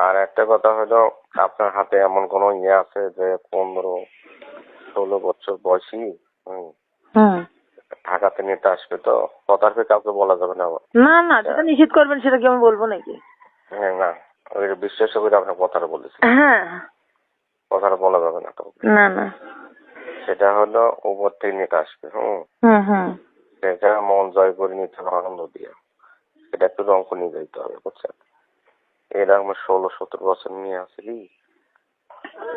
আর একটা কথা হলো, আপনার হাতে এমন কোনো ইয়ে আছে যে 15-16 বছর বয়সী ঢাকাতে নিতে আসবে? তো কথার কাউকে বলা যাবে না আবার। না না, যেটা নিষেধ করবেন সেটা কি আমি বলবো নাকি? হ্যাঁ, না ওই বিশ্বাস করে আপনার কথাটা বলেছি। হ্যাঁ, কথাটা বলা যাবে না কাউকে। না না। সেটা হলো উপর থেকে নিতে আসবে। সেটা মন জয় করে নিতে হবে আনন্দ দিয়ে। সেটা একটু রঙ নিয়ে যাইতে হবে, বুঝছেন? এরা আমার 16-17 বছর নিয়ে আসলি,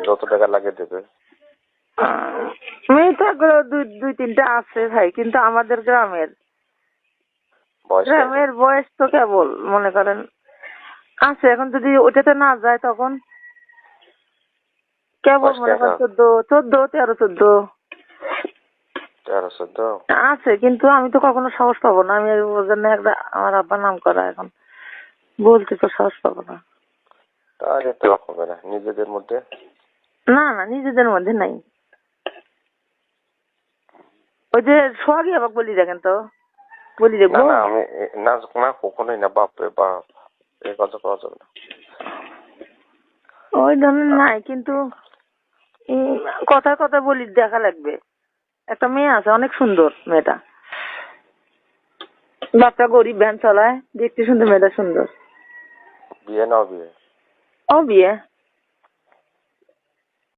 যত টাকা লাগে দেবে। মেয়ে তো দুই তিনটা আছে ভাই, কিন্তু আমাদের গ্রামের বয়স তো কেবল মনে করেন আছে। এখন যদি ওটাতে না যায় তখন কেবল মনে করেন 13-14 আছে। কিন্তু আমি তো কখনো সাহস পাবো না। আমি ওর জন্য একটা আমার আব্বার নাম করা, এখন বলতে তো সাহস পাবো না। তাহলে তো হবে না নিজেদের মধ্যে। না না, নিজেদের মধ্যে নাই। ওই যে সোহাগী আবার বলি দেখেন তো, বলি দেখবো না আমি না কখনোই না। বাপ রে বাপ, এই কথা কওয়া যাবে না। ওই ধরনের নাই, কিন্তু কথায় কথা বলি দেখা লাগবে। একটা মেয়ে আছে অনেক সুন্দর, মেয়েটা বাপটা গরিব, ভ্যান চালায়, দেখতে সুন্দর, মেয়েটা সুন্দর। বিয়ে না বিয়ে? ও বিয়ে।